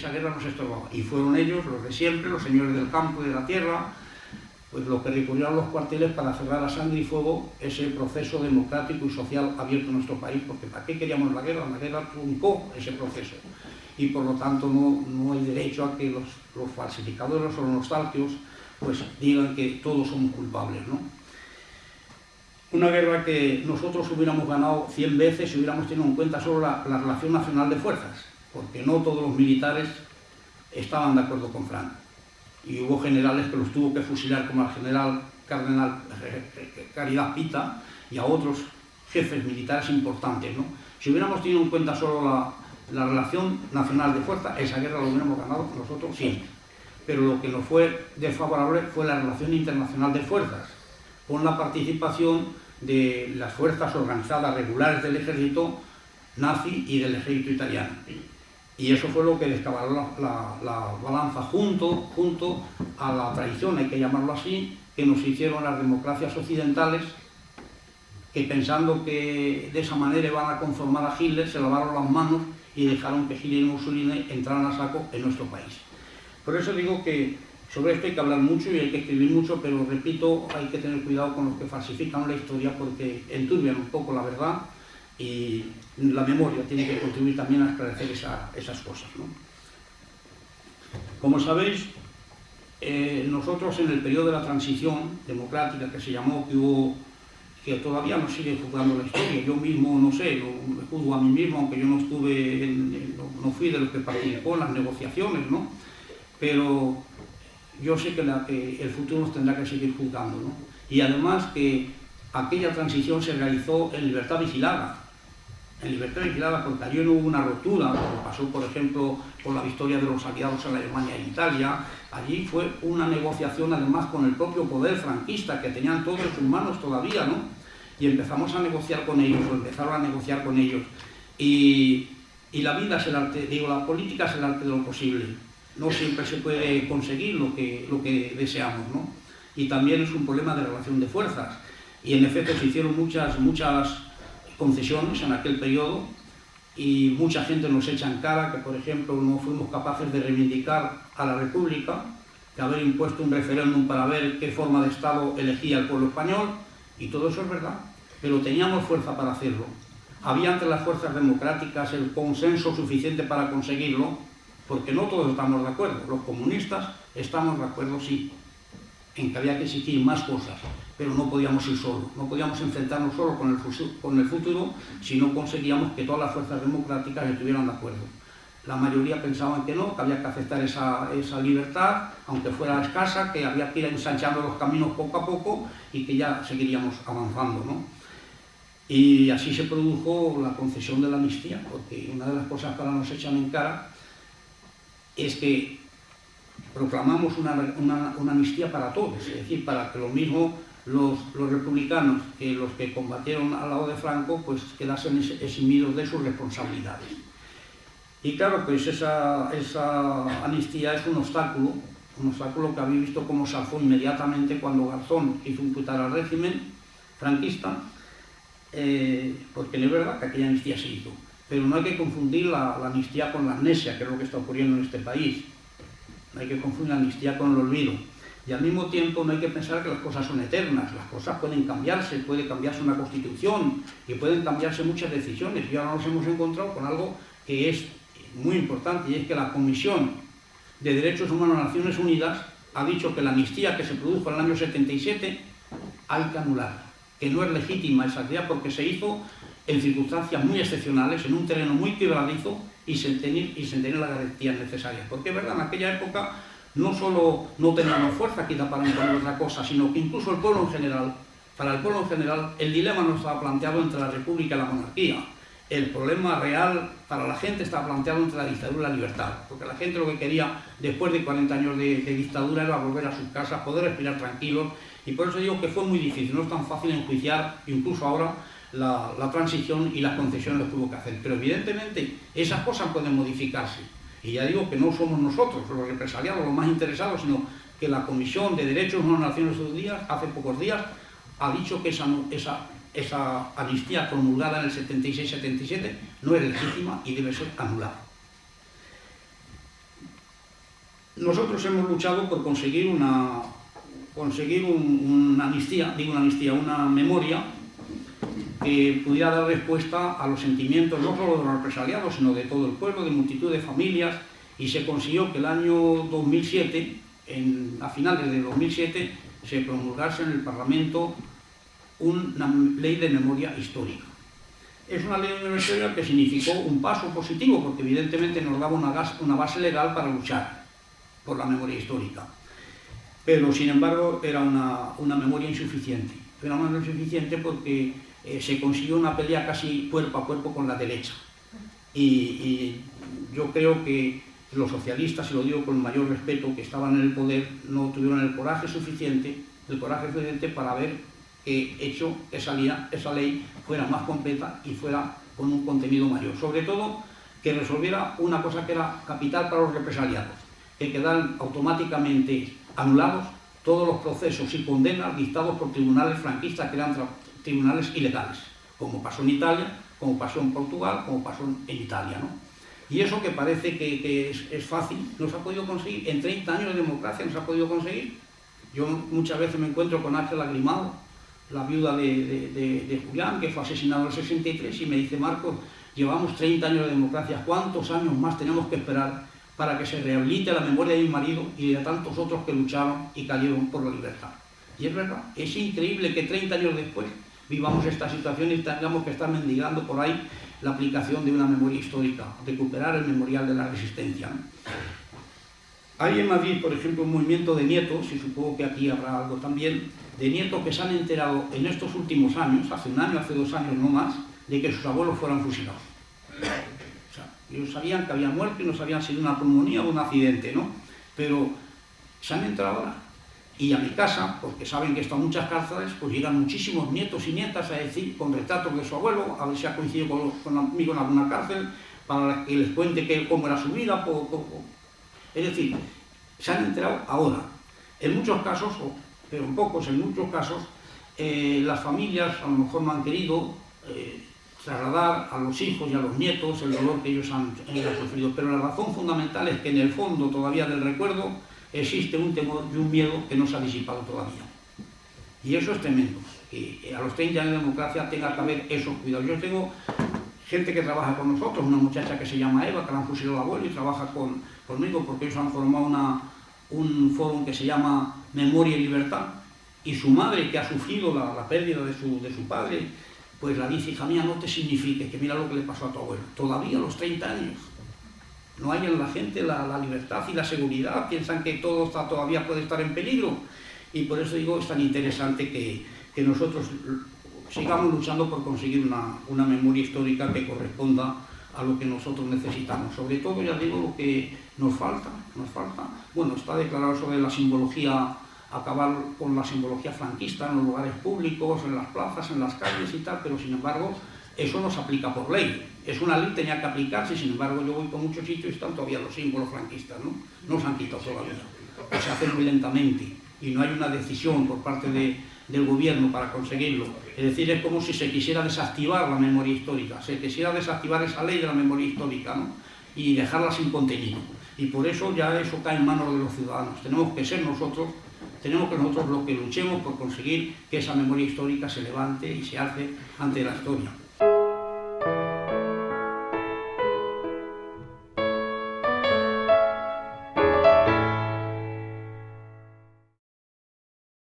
esa guerra nos estorbaba. Y fueron ellos, los de siempre, los señores del campo y de la tierra, pues los que recurrieron a los cuarteles para cerrar a sangre y fuego ese proceso democrático y social abierto en nuestro país, porque ¿para qué queríamos la guerra? La guerra truncó ese proceso. Y por lo tanto no hay derecho a que los falsificadores o los nostálgicos pues digan que todos somos culpables, ¿no? Una guerra que nosotros hubiéramos ganado 100 veces si hubiéramos tenido en cuenta solo la relación nacional de fuerzas, porque no todos los militares estaban de acuerdo con Franco. Y hubo generales que los tuvo que fusilar, como al general Cardenal Caridad Pita y a otros jefes militares importantes, ¿no? Si hubiéramos tenido en cuenta solo la relación nacional de fuerzas, esa guerra lo hubiéramos ganado nosotros siempre. Pero lo que nos fue desfavorable fue la relación internacional de fuerzas, con la participación de las fuerzas organizadas regulares del ejército nazi y del ejército italiano. Y eso fue lo que descabaló la balanza junto a la traición, hay que llamarlo así, que nos hicieron las democracias occidentales, que pensando que de esa manera iban a conformar a Hitler, se lavaron las manos y dejaron que Hitler y Mussolini entraran a saco en nuestro país. Por eso digo que sobre esto hay que hablar mucho y hay que escribir mucho, pero repito, hay que tener cuidado con los que falsifican la historia porque enturbian un poco la verdad y la memoria tiene que contribuir también a esclarecer esas cosas, ¿no? Como sabéis, nosotros en el periodo de la transición democrática que se llamó, que todavía nos sigue juzgando la historia, yo mismo, no sé, me juzgo a mí mismo, aunque yo no fui de los que participó en las negociaciones, ¿no? Pero yo sé que el futuro nos tendrá que seguir juzgando, ¿no? Y además que aquella transición se realizó en libertad vigilada, porque allí no hubo una ruptura, como pasó, por ejemplo, con la victoria de los aliados en Alemania e Italia. Allí fue una negociación, además, con el propio poder franquista, que tenían todo en sus manos todavía, ¿no? Y empezamos a negociar con ellos, o empezaron a negociar con ellos. Y la vida es el arte, digo, la política es el arte de lo posible. No siempre se puede conseguir lo que deseamos, ¿no? Y también es un problema de relación de fuerzas. Y en efecto se hicieron muchas concesiones en aquel periodo y mucha gente nos echa en cara que, por ejemplo, no fuimos capaces de reivindicar a la República, de haber impuesto un referéndum para ver qué forma de Estado elegía el pueblo español, y todo eso es verdad, pero teníamos fuerza para hacerlo. Había entre las fuerzas democráticas el consenso suficiente para conseguirlo, porque no todos estamos de acuerdo. Los comunistas estamos de acuerdo, sí, en que había que exigir más cosas, pero no podíamos ir solos, no podíamos enfrentarnos solo con el futuro si no conseguíamos que todas las fuerzas democráticas estuvieran de acuerdo. La mayoría pensaban que no, que había que aceptar esa libertad, aunque fuera escasa, que había que ir ensanchando los caminos poco a poco y que ya seguiríamos avanzando, ¿no? Y así se produjo la concesión de la amnistía, porque una de las cosas que ahora nos echan en cara es que proclamamos una amnistía para todos, es decir, para que lo mismo los republicanos que los que combatieron al lado de Franco pues quedasen eximidos de sus responsabilidades. Y claro, pues esa amnistía es un obstáculo que habéis visto cómo se alzó inmediatamente cuando Garzón hizo imputar al régimen franquista, porque no es verdad que aquella amnistía se hizo. Pero no hay que confundir la amnistía con la amnesia, que es lo que está ocurriendo en este país. No hay que confundir la amnistía con el olvido. Y al mismo tiempo no hay que pensar que las cosas son eternas. Las cosas pueden cambiarse, puede cambiarse una constitución y pueden cambiarse muchas decisiones. Y ahora nos hemos encontrado con algo que es muy importante, y es que la Comisión de Derechos Humanos de las Naciones Unidas ha dicho que la amnistía que se produjo en el año 77 hay que anularla, que no es legítima esa idea porque se hizo en circunstancias muy excepcionales, en un terreno muy quebradizo y sin tener las garantías necesarias. Porque es verdad, en aquella época no solo no teníamos fuerza quizá para imponer otra cosa, sino que incluso el pueblo en general, para el pueblo en general, el dilema no estaba planteado entre la república y la monarquía. El problema real para la gente estaba planteado entre la dictadura y la libertad, porque la gente lo que quería después de 40 años de dictadura era volver a sus casas, poder respirar tranquilos, y por eso digo que fue muy difícil, no es tan fácil enjuiciar, incluso ahora, la transición y las concesiones que tuvo que hacer. Pero evidentemente esas cosas pueden modificarse. Y ya digo que no somos nosotros los represaliados los más interesados, sino que la Comisión de Derechos de las Naciones Unidas hace pocos días ha dicho que esa amnistía promulgada en el 76-77 no es legítima y debe ser anulada. nosotros hemos luchado por conseguir una una memoria que pudiera dar respuesta a los sentimientos no solo de los represaliados, sino de todo el pueblo, de multitud de familias, y se consiguió que el año 2007, a finales de 2007, se promulgase en el Parlamento una ley de memoria histórica. Es una ley de memoria histórica que significó un paso positivo, porque evidentemente nos daba una base legal para luchar por la memoria histórica. Pero, sin embargo, era una memoria insuficiente. Era una memoria insuficiente porque se consiguió una pelea casi cuerpo a cuerpo con la derecha. Y yo creo que los socialistas, y lo digo con el mayor respeto, que estaban en el poder, no tuvieron el coraje suficiente para haber hecho que esa ley fuera más completa y fuera con un contenido mayor. Sobre todo, que resolviera una cosa que era capital para los represaliados, que quedaran automáticamente anulados todos los procesos y condenas dictados por tribunales franquistas, que eran tribunales ilegales, como pasó en Italia, como pasó en Portugal, como pasó en Italia, ¿no? Y eso, que parece que es fácil, no se ha podido conseguir. En 30 años de democracia no se ha podido conseguir. Yo muchas veces me encuentro con Ángela Grimao, la viuda de Julián, que fue asesinado en el 63, y me dice: Marcos, llevamos 30 años de democracia, ¿cuántos años más tenemos que esperar para que se rehabilite la memoria de mi marido y de tantos otros que lucharon y cayeron por la libertad? Y es verdad, es increíble que 30 años después vivamos esta situación y tengamos que estar mendigando por ahí la aplicación de una memoria histórica, recuperar el memorial de la resistencia, ¿no? Hay en Madrid, por ejemplo, un movimiento de nietos, y supongo que aquí habrá algo también, de nietos que se han enterado en estos últimos años, hace un año, hace 2 años, no más, de que sus abuelos fueran fusilados. O sea, ellos sabían que habían muerto y no sabían si era una pulmonía o un accidente, ¿no? Pero se han enterado ahora. Y a mi casa, porque saben que he estado en muchas cárceles, pues llegan muchísimos nietos y nietas a decir, con retratos de su abuelo, a ver si ha coincidido conmigo en alguna cárcel, para que les cuente cómo era su vida. Es decir, se han enterado ahora. En muchos casos, pero en pocos, en muchos casos, las familias a lo mejor no han querido trasladar a los hijos y a los nietos el dolor que ellos han sufrido. Pero la razón fundamental es que en el fondo todavía del recuerdo existe un temor y un miedo que no se ha disipado todavía. Y eso es tremendo, que a los 30 años de democracia tenga que haber esos cuidados. Yo tengo gente que trabaja con nosotros, una muchacha que se llama Eva, que la han fusilado al abuelo y trabaja conmigo, porque ellos han formado un foro que se llama Memoria y Libertad, y su madre, que ha sufrido la pérdida de su padre, pues la dice: hija mía, no te signifiques, que mira lo que le pasó a tu abuelo. Todavía a los 30 años. No hay en la gente la libertad y la seguridad, piensan que todo todavía puede estar en peligro. Y por eso digo, es tan interesante que nosotros sigamos luchando por conseguir una memoria histórica que corresponda a lo que nosotros necesitamos. Sobre todo, ya digo, lo que nos falta, bueno, está declarado sobre la simbología, acabar con la simbología franquista en los lugares públicos, en las plazas, en las calles y tal, pero sin embargo, eso no se aplica por ley. Es una ley, tenía que aplicarse, y sin embargo yo voy por muchos sitios y están todavía los símbolos franquistas, ¿no? No se han quitado todavía, o se hacen muy lentamente, y no hay una decisión por parte del gobierno para conseguirlo. Es decir, es como si se quisiera desactivar la memoria histórica, se quisiera desactivar esa ley de la memoria histórica, ¿no? Y dejarla sin contenido. Y por eso ya eso cae en manos de los ciudadanos. Tenemos que ser nosotros los que luchemos por conseguir que esa memoria histórica se levante y se alce ante la historia.